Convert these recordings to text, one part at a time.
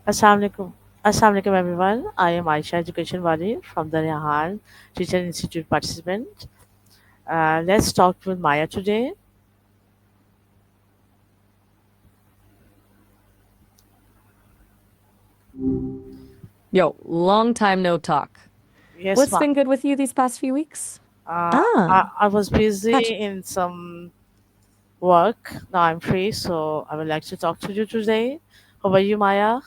Assalamualaikum. Assalamualaikum everyone. I am Aisha Education Wali from the Rehan Teacher Institute participant. Let's talk with Maya today. Yo, long time no talk. Yes, What's ma. been good with you these past few weeks? Uh, Ah, I was busy catch. in some work. Now I'm free, so I would like to talk to you today. How about you, Maya?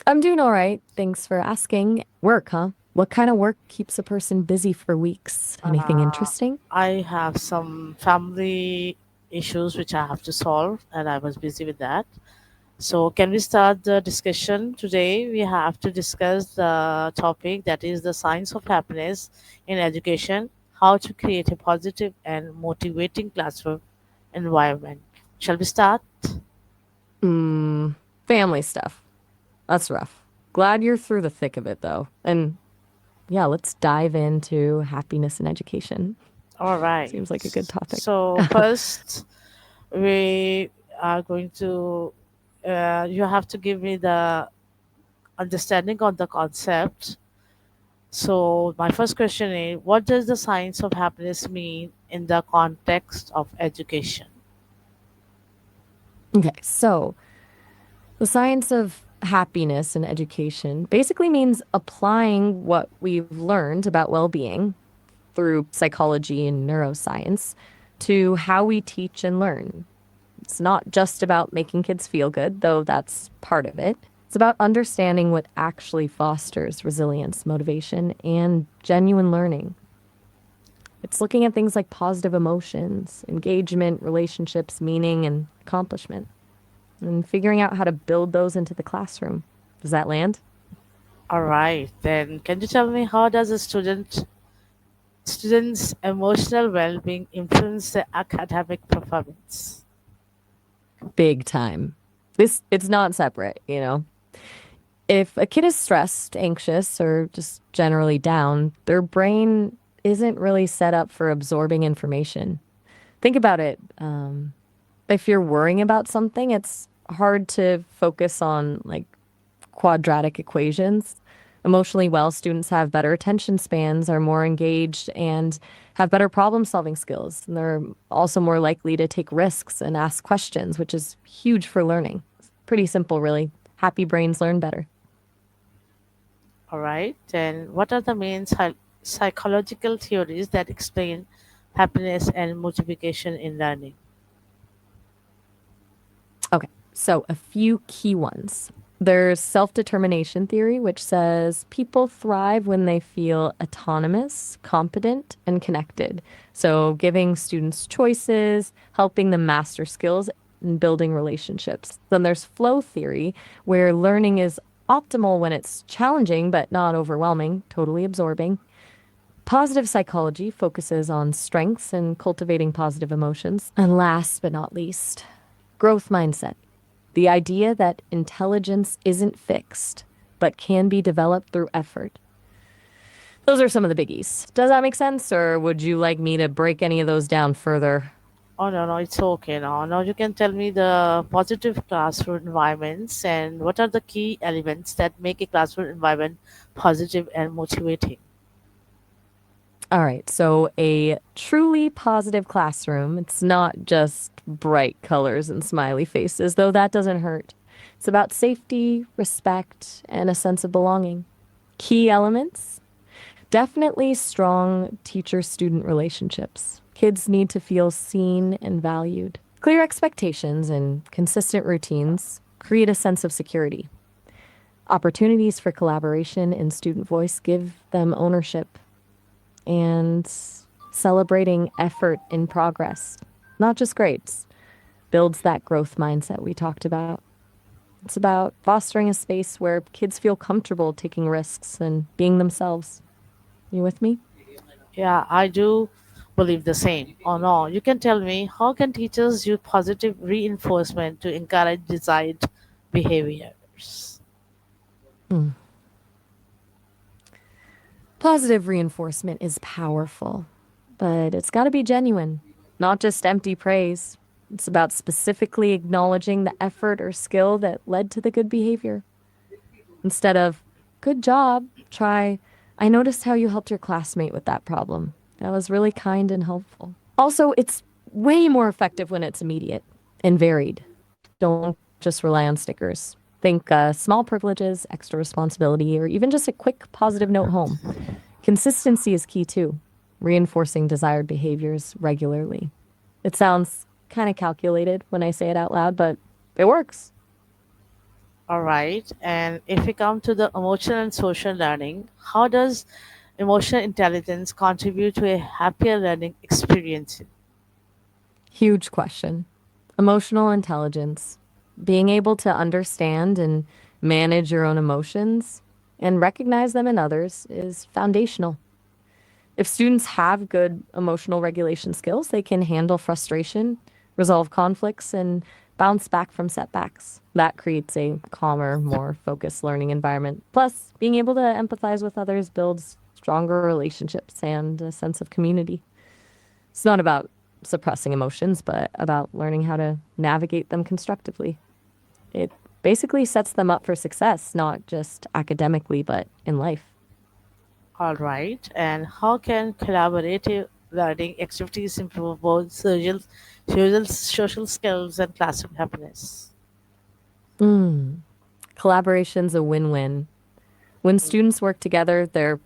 I'm doing all right. Thanks for asking. Work, huh? What kind of work keeps a person busy for weeks? Anything Uh, interesting? I have some family issues which I have to solve, and I was busy with that. So, can we start the discussion today? We have to discuss the topic that is the science of happiness in education, how to create a positive and motivating classroom environment. Shall we start? Mm, family stuff. That's rough. Glad you're through the thick of it, though. And yeah, let's dive into happiness and education. All right. Seems like a good topic. So, first, we are going to, you have to give me the understanding on the concept. So, my first question is, what does the science of happiness mean in the context of education? Okay, so the science of happiness and education basically means applying what we've learned about well being through psychology and neuroscience to how we teach and learn. It's not just about making kids feel good, though that's part of it. It's about understanding what actually fosters resilience, motivation, and genuine learning. It's looking at things like positive emotions, engagement, relationships, meaning, and accomplishment, and figuring out how to build those into the classroom. Does that land? All right, then can you tell me how does a student's emotional well-being influence their academic performance? Big time. It's not separate. If a kid is stressed, anxious, or just generally down, their brain isn't really set up for absorbing information. Think about it. If you're worrying about something, it's hard to focus on like quadratic equations. Emotionally well, students have better attention spans, are more engaged, and have better problem solving skills. And they're also more likely to take risks and ask questions, which is huge for learning. It's pretty simple, really. Happy brains learn better. All right, then what are the main psychological theories that explain happiness and motivation in learning? Okay, so a few key ones. There's self determination theory, which says people thrive when they feel autonomous, competent, and connected. So, giving students choices, helping them master skills, and building relationships. Then there's flow theory, where learning is optimal when it's challenging but not overwhelming, totally absorbing. Positive psychology focuses on strengths and cultivating positive emotions. And last but not least, growth mindset. The idea that intelligence isn't fixed, but can be developed through effort. Those are some of the biggies. Does that make sense? Or would you like me to break any of those down further? Oh no, no, it's okay now. Now you can tell me the positive classroom environments and what are the key elements that make a classroom environment positive and motivating. All right, so a truly positive classroom, it's not just bright colors and smiley faces, though that doesn't hurt. It's about safety, respect, and a sense of belonging. Key elements: definitely strong teacher student relationships. Kids need to feel seen and valued. Clear expectations and consistent routines create a sense of security. Opportunities for collaboration and student voice give them ownership, and celebrating effort in progress, not just grades, builds that growth mindset we talked about. It's about fostering a space where kids feel comfortable taking risks and being themselves. You with me? Yeah, I do believe the same. Oh no, you can tell me how can teachers use positive reinforcement to encourage desired behaviors? Mm. Positive reinforcement is powerful, but it's got to be genuine, not just empty praise. It's about specifically acknowledging the effort or skill that led to the good behavior. Instead of, good job, try, I noticed how you helped your classmate with that problem. That was really kind and helpful. Also, it's way more effective when it's immediate and varied. Don't just rely on stickers. Think small privileges, extra responsibility, or even just a quick positive note home. Consistency is key too, reinforcing desired behaviors regularly. It sounds kind of calculated when I say it out loud, but it works. All right. And if we come to the emotional and social learning, how does emotional intelligence contribute to a happier learning experience? Huge question. Emotional intelligence, being able to understand and manage your own emotions and recognize them in others is foundational. If students have good emotional regulation skills, they can handle frustration, resolve conflicts, and bounce back from setbacks. That creates a calmer, more focused learning environment. Plus, being able to empathize with others builds stronger relationships and a sense of community. It's not about suppressing emotions, but about learning how to navigate them constructively. It basically sets them up for success, not just academically, but in life. All right. And how can collaborative learning activities improve both social skills and classroom happiness? Collaboration's a win win. When students work together, they're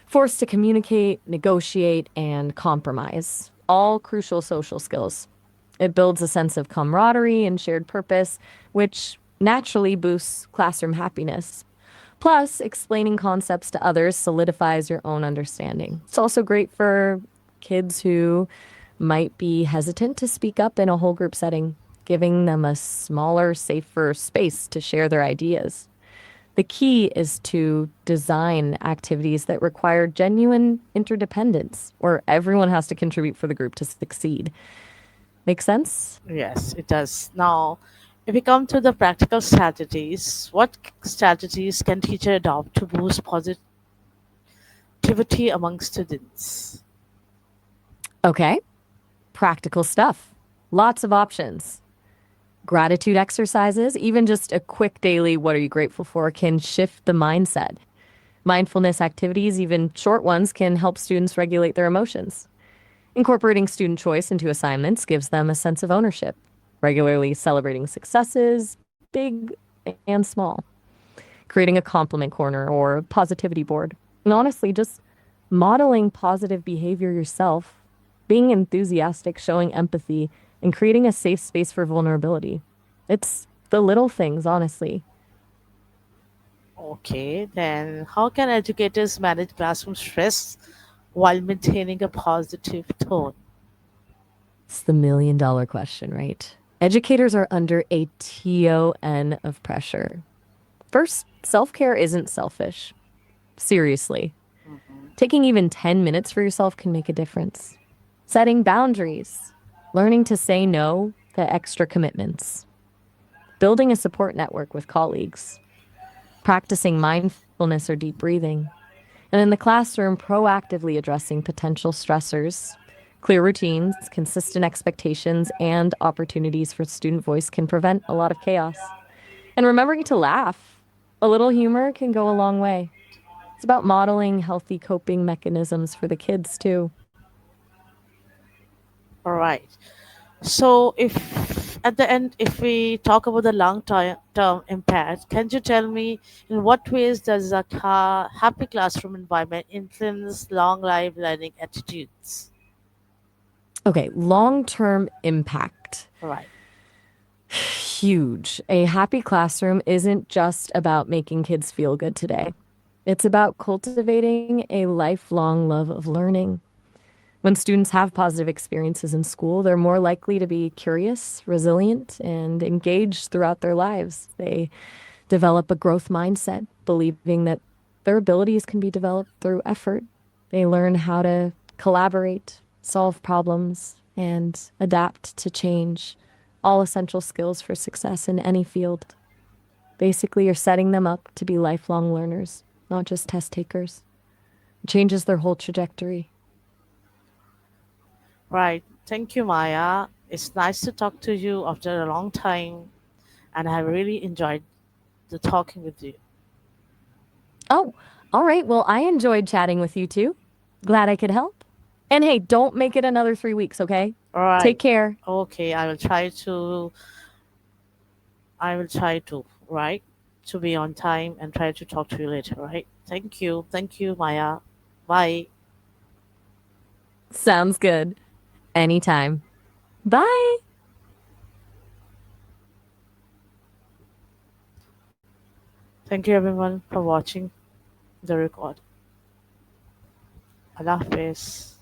forced to communicate, negotiate, and compromise. All crucial social skills. It builds a sense of camaraderie and shared purpose, which naturally boosts classroom happiness. Plus, explaining concepts to others solidifies your own understanding. It's also great for kids who might be hesitant to speak up in a whole group setting, giving them a smaller, safer space to share their ideas. The key is to design activities that require genuine interdependence, where everyone has to contribute for the group to succeed. Make sense? Yes, it does. Now, if we come to the practical strategies, what strategies can teacher adopt to boost positivity among students? Okay, practical stuff. Lots of options. Gratitude exercises, even just a quick daily what are you grateful for, can shift the mindset. Mindfulness activities, even short ones, can help students regulate their emotions. Incorporating student choice into assignments gives them a sense of ownership, regularly celebrating successes, big and small. Creating a compliment corner or a positivity board. And honestly, just modeling positive behavior yourself, being enthusiastic, showing empathy, and creating a safe space for vulnerability. It's the little things, honestly. Okay, then how can educators manage classroom stress while maintaining a positive tone? It's the $1 million question, right? Educators are under a ton of pressure. First, self care isn't selfish. Seriously. Taking even 10 minutes for yourself can make a difference. Setting boundaries, learning to say no to extra commitments, building a support network with colleagues, practicing mindfulness or deep breathing, and in the classroom, proactively addressing potential stressors. Clear routines, consistent expectations, and opportunities for student voice can prevent a lot of chaos. And remembering to laugh. A little humor can go a long way. It's about modeling healthy coping mechanisms for the kids, too. All right. So, if at the end, if we talk about the long term impact, can you tell me in what ways does a happy classroom environment influence long life learning attitudes? Okay, long term impact. All right. Huge. A happy classroom isn't just about making kids feel good today, it's about cultivating a lifelong love of learning. When students have positive experiences in school, they're more likely to be curious, resilient, and engaged throughout their lives. They develop a growth mindset, believing that their abilities can be developed through effort. They learn how to collaborate, solve problems, and adapt to change. All essential skills for success in any field. Basically, you're setting them up to be lifelong learners, not just test takers. It changes their whole trajectory. Right. Thank you, Maya. It's nice to talk to you after a long time, and I really enjoyed the talking with you. Oh, all right. Well, I enjoyed chatting with you too. Glad I could help. And hey, don't make it another 3 weeks, okay? All Take right. care. Okay, I will try to, right? To be on time and try to talk to you later, right? Thank you. Thank you, Maya. Bye. Sounds good. Anytime. Bye. Thank you everyone for watching the record. Allah Hafiz.